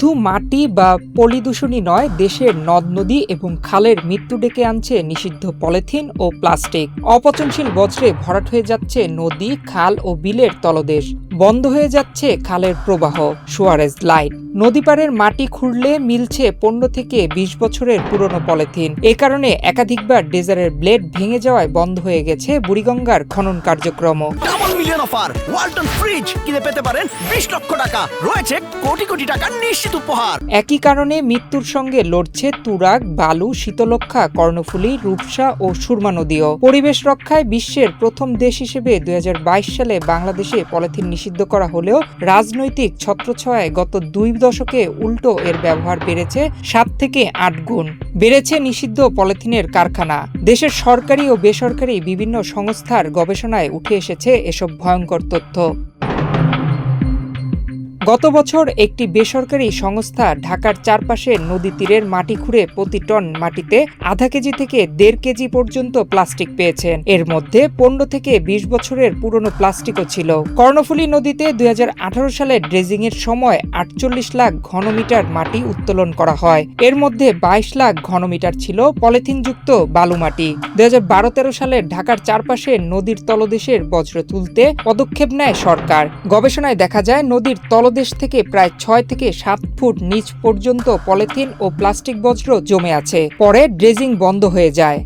শুধু মাটি বা পলি দূষণই নয়, দেশের নদ-নদী এবং খালের মৃত্যু ডেকে আনছে নিষিদ্ধ পলিথিন ও প্লাস্টিক। অপচনশীল বজ্রে ভরাট হয়ে যাচ্ছে নদী, খাল ও বিলের তলদেশ। বন্ধ হয়ে যাচ্ছে খালের প্রবাহ, সুয়ারেজ লাইন। নদীপাড়ের মাটি খুঁড়লে মিলছে 15 থেকে 20 বছরের পুরনো পলিথিন। এ কারণে একাধিকবার ডেজারের ব্লেড ভেঙে যাওয়ায় বন্ধ হয়ে গেছে বুড়িগঙ্গার খনন কার্যক্রম। Double million offer, Walton fridge কিনে পেতে পারেন 20 লক্ষ টাকা, রয়েছে কোটি কোটি টাকার নিশ্চিত উপহার। একই কারণে মৃত্যুর সঙ্গে লড়ছে তুরাগ, বালু, শীতলক্ষা, কর্ণফুলী, রূপসা ও সুরমা নদীও। পরিবেশ রক্ষায় বিশ্বের প্রথম দেশ হিসেবে 2022 সালে বাংলাদেশে পলিথিন নিষিদ্ধ করা হলেও রাজনৈতিক ছত্রছায়ায় গত 2 দশকে উল্টো এর ব্যবহার বেড়েছে 7 থেকে 8 গুণ। বেড়েছে নিষিদ্ধ পলিথিনের কারখানা। দেশের সরকারি ও বেসরকারি বিভিন্ন সংস্থার গবেষণায় উঠে এসেছে এসব ভয়ঙ্কর তথ্য। গত বছর একটি বেসরকারি সংস্থা ঢাকার চারপাশের নদী তীরের মাটি খুঁড়ে প্রতি টন মাটিতে আধা কেজি থেকে 1.5 কেজি পর্যন্ত প্লাস্টিক পেয়েছেন। এর মধ্যে 15 থেকে 20 বছরের পুরনো প্লাস্টিকও ছিল। কর্ণফুলী নদীতে 2018 সালে ড্রেজিংয়ের সময় 48 লাখ ঘনমিটার মাটি উত্তোলন করা হয়। এর মধ্যে 22 লাখ ঘনমিটার ছিল পলিথিনযুক্ত বালু মাটি। 2012-13 সালে ঢাকার চারপাশের নদীর তলদেশের বজ্র তুলতে পদক্ষেপ নেয় সরকার। গবেষণায় দেখা যায় নদীর তলদেশ থেকে প্রায় 6 থেকে 7 ফুট নিচ পর্যন্ত পলিথিন ও প্লাস্টিক বজ্র জমে আছে। পরে ড্রেজিং বন্ধ হয়ে যায়।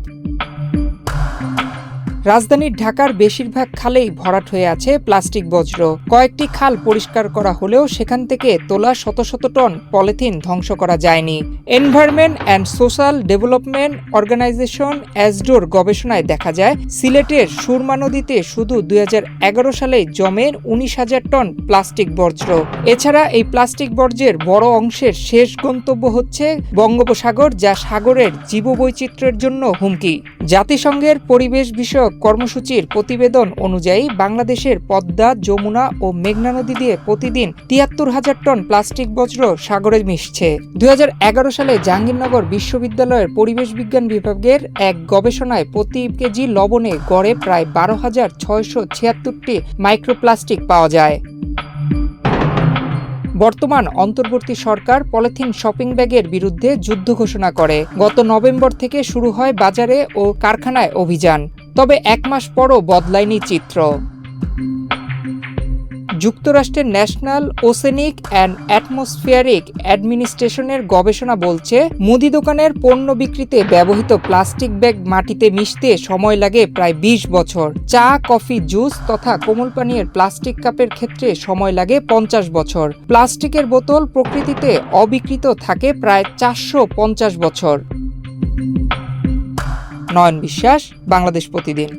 রাজধানীর ঢাকার বেশিরভাগ খালেই ভরাট হয়ে আছে প্লাস্টিক বজ্র। কয়েকটি খাল পরিষ্কার করা হলেও সেখান থেকে তোলা শত শত টন পলিথিন ধ্বংস করা যায়নি। Environment and social development organization এসডোর গবেষণায় দেখা যায় সিলেটের সুরমা নদীতে শুধু 2011 সালে জমে 19,000 টন প্লাস্টিক বর্জ্য। এছাড়া এই প্লাস্টিক বর্জ্যের বড় অংশের শেষ গন্তব্য হচ্ছে বঙ্গোপসাগর, যা সাগরের জীববৈচিত্র্যের জন্য হুমকি। জাতিসংঘের পরিবেশ বিষয়ক কর্মসূচির প্রতিবেদন অনুযায়ী বাংলাদেশের পদ্মা, যমুনা ও মেঘনা নদী দিয়ে প্রতিদিন 73,000 টন প্লাস্টিক বজ্র সাগরে মিশছে। 2011 সালে জাহাঙ্গীরনগর বিশ্ববিদ্যালয়ের পরিবেশ বিজ্ঞান বিভাগের এক গবেষণায় প্রতি কেজি লবণে গড়ে প্রায় 12,676টি মাইক্রোপ্লাস্টিক পাওয়া যায়। বর্তমান অন্তর্বর্তী সরকার পলিথিন শপিং ব্যাগের বিরুদ্ধে যুদ্ধ ঘোষণা করে। গত নভেম্বর থেকে শুরু হয় বাজারে ও কারখানায় অভিযান। তবে 1 মাস পরও বদলায়নি চিত্র। যুক্তরাষ্ট্রের ন্যাশনাল ওশেনিক অ্যান্ড অ্যাটমসফিয়ারিক অ্যাডমিনিস্ট্রেশনের গবেষণা বলছে, মুদি দোকানের পণ্য বিক্রিতে ব্যবহৃত প্লাস্টিক ব্যাগ মাটিতে মিশতে সময় লাগে প্রায় 20 বছর। চা, কফি, জুস তথা কোমল পানীয়ের প্লাস্টিক কাপের ক্ষেত্রে সময় লাগে 50 বছর। প্লাস্টিকের বোতল প্রকৃতিতে অবিকৃত থাকে প্রায় 450 বছর। নয়ন বিশ্বাস, বাংলাদেশ প্রতিদিন।